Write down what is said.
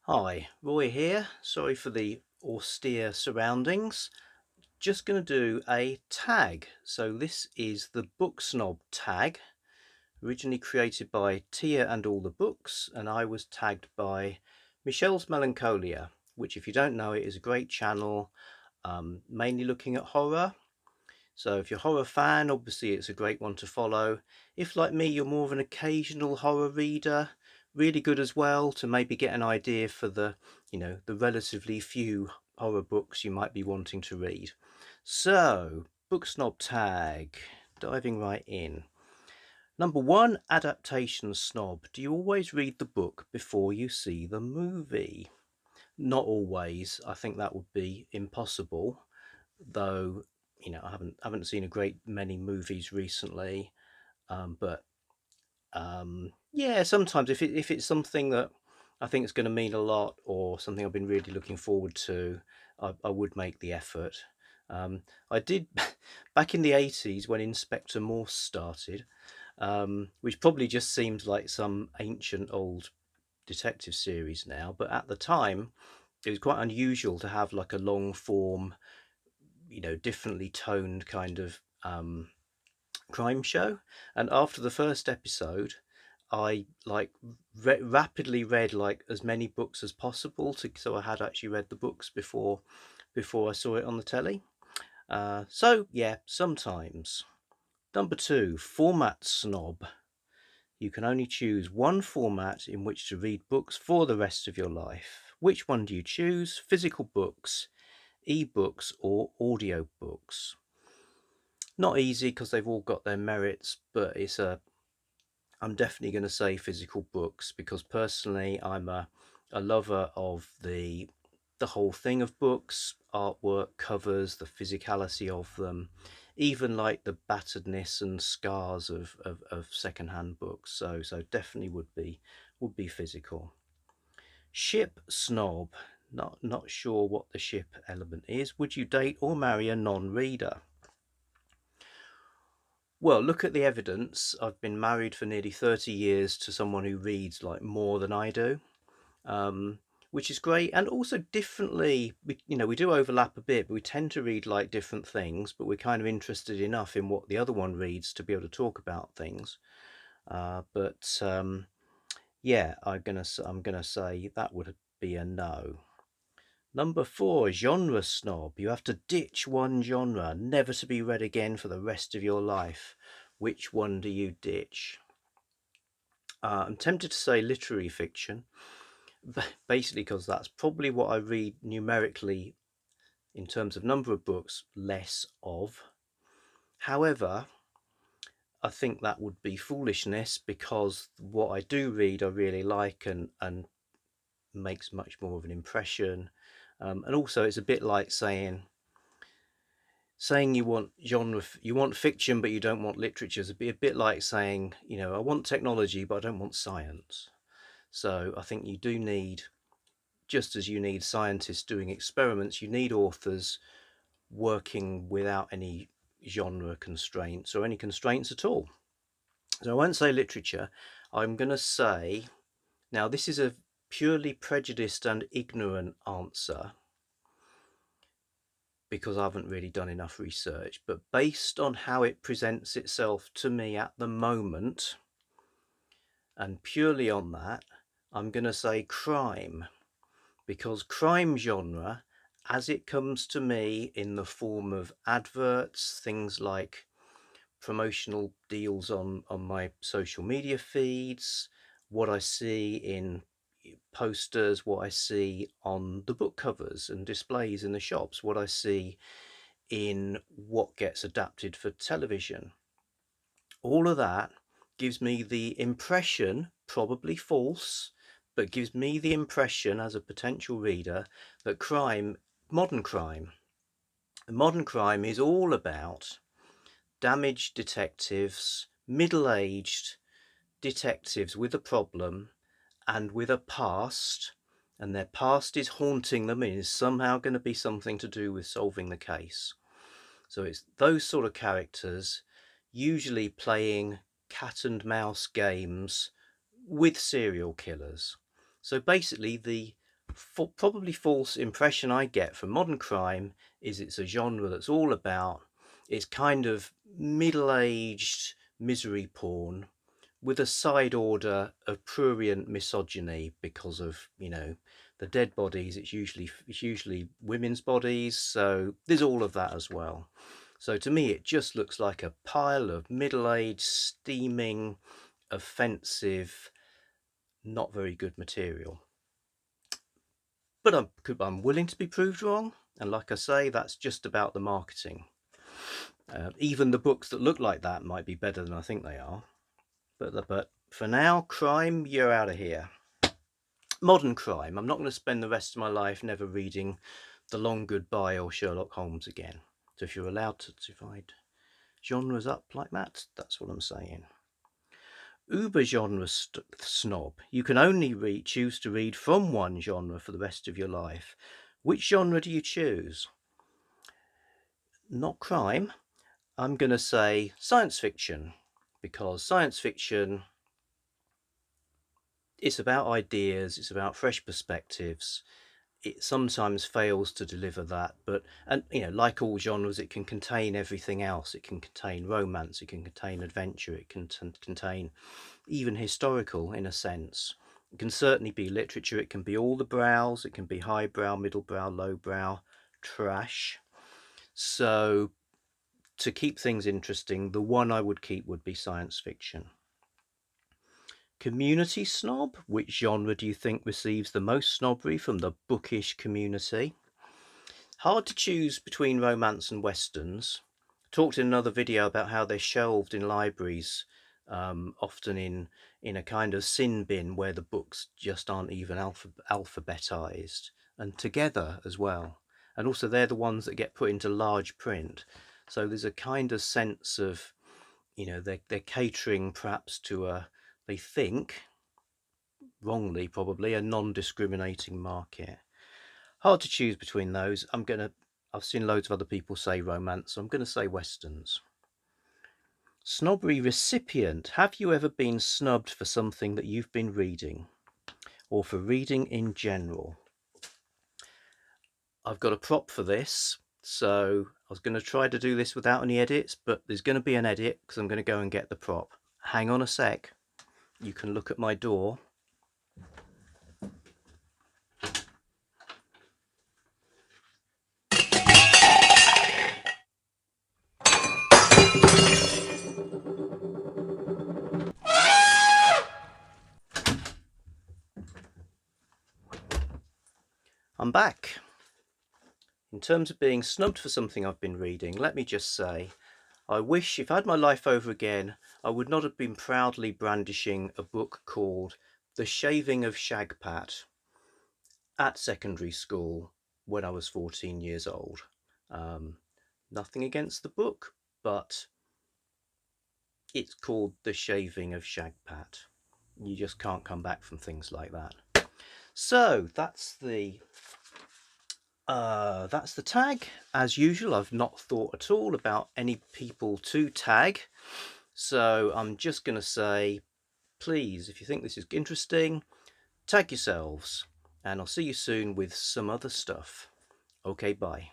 Hi, Roy here. Sorry for the austere surroundings. Just going to do a tag. So this is the Book Snob tag, originally created by Tia and All the Books, and I was tagged by Michelle's Melancholia, which if you don't know it is a great channel, mainly looking at horror. So if you're a horror fan, obviously it's a great one to follow. If like me, you're more of an occasional horror reader, really good as well to maybe get an idea for the relatively few horror books you might be wanting to read. So, Book Snob Tag, diving right in. Number one, Adaptation Snob. Do you always read the book before you see the movie? Not always. I think that would be impossible, though I haven't seen a great many movies recently, but yeah, sometimes if it's something that I think is going to mean a lot or something I've been really looking forward to, I would make the effort. I did back in the 80s when Inspector Morse started, which probably just seems like some ancient old detective series now, but at the time it was quite unusual to have like a long form, differently toned kind of crime show. And after the first episode, I like rapidly read like as many books as possible so I had actually read the books before I saw it on the telly. So yeah, sometimes. Number two, format snob. You can only choose one format in which to read books for the rest of your life. Which one do you choose? Physical books, ebooks, or audiobooks? Not easy because they've all got their merits, but I'm definitely going to say physical books because personally I'm a lover of the whole thing of books, artwork, covers, the physicality of them, even like the batteredness and scars of secondhand books. So definitely would be physical. Ship snob. Not sure what the ship element is. Would you date or marry a non-reader? Well, look at the evidence. I've been married for nearly 30 years to someone who reads like more than I do, um, which is great. And also differently, we do overlap a bit, but we tend to read like different things, but we're kind of interested enough in what the other one reads to be able to talk about things. But yeah, I'm gonna say that would be a no. Number four, genre snob. You have to ditch one genre, never to be read again for the rest of your life. Which one do you ditch? I'm tempted to say literary fiction, basically because that's probably what I read numerically in terms of number of books less of. However, I think that would be foolishness because what I do read I really like and makes much more of an impression. And also it's a bit like saying you want fiction but you don't want literature is a bit like saying, I want technology but I don't want science. So I think you do need, just as you need scientists doing experiments, you need authors working without any genre constraints or any constraints at all. So I won't say literature. I'm going to say, now this is a purely prejudiced and ignorant answer because I haven't really done enough research, but based on how it presents itself to me at the moment, and purely on that, I'm going to say crime, because crime genre, as it comes to me in the form of adverts, things like promotional deals on my social media feeds, what I see in posters, what I see on the book covers and displays in the shops, what I see in what gets adapted for television. All of that gives me the impression, probably false, but gives me the impression as a potential reader that modern crime is all about damaged detectives, middle-aged detectives with a problem and with a past, and their past is haunting them and is somehow going to be something to do with solving the case. So it's those sort of characters, usually playing cat and mouse games with serial killers. So basically, the probably false impression I get from modern crime is it's a genre that's all about, it's kind of middle-aged misery porn with a side order of prurient misogyny because of, you know, the dead bodies. It's usually women's bodies, so there's all of that as well. So to me, it just looks like a pile of middle-aged, steaming, offensive, not very good material. But I'm willing to be proved wrong, and like I say, that's just about the marketing. Even the books that look like that might be better than I think they are. But for now, crime, you're out of here. Modern crime, I'm not going to spend the rest of my life never reading The Long Goodbye or Sherlock Holmes again. So if you're allowed to divide genres up like that, that's what I'm saying. Uber genre snob. You can only choose to read from one genre for the rest of your life. Which genre do you choose? Not crime. I'm going to say science fiction, because science fiction, it's about ideas, it's about fresh perspectives. It sometimes fails to deliver that, and you know, like all genres, it can contain everything else. It can contain romance, it can contain adventure, it can contain even historical in a sense. It can certainly be literature. It can be all the brows. It can be highbrow, middlebrow, lowbrow, trash. So to keep things interesting, the one I would keep would be science fiction. Community snob. Which genre do you think receives the most snobbery from the bookish community? Hard to choose between romance and westerns. Talked in another video about how they're shelved in libraries, often in a kind of sin bin where the books just aren't even alphabetized, and together as well. And also they're the ones that get put into large print. So there's a kind of sense of, you know, they're catering perhaps to they think, wrongly probably, a non-discriminating market. Hard to choose between those. I've seen loads of other people say romance, so I'm gonna say westerns. Snobbery recipient. Have you ever been snubbed for something that you've been reading, or for reading in general? I've got a prop for this, so I was going to try to do this without any edits, but there's going to be an edit because I'm going to go and get the prop. Hang on a sec. You can look at my door. I'm back. In terms of being snubbed for something I've been reading, let me just say, I wish if I had my life over again, I would not have been proudly brandishing a book called The Shaving of Shagpat at secondary school when I was 14 years old. Nothing against the book, but it's called The Shaving of Shagpat. You just can't come back from things like that. So that's the tag. As usual, I've not thought at all about any people to tag, so I'm just going to say, please, if you think this is interesting, tag yourselves, and I'll see you soon with some other stuff. Okay, bye.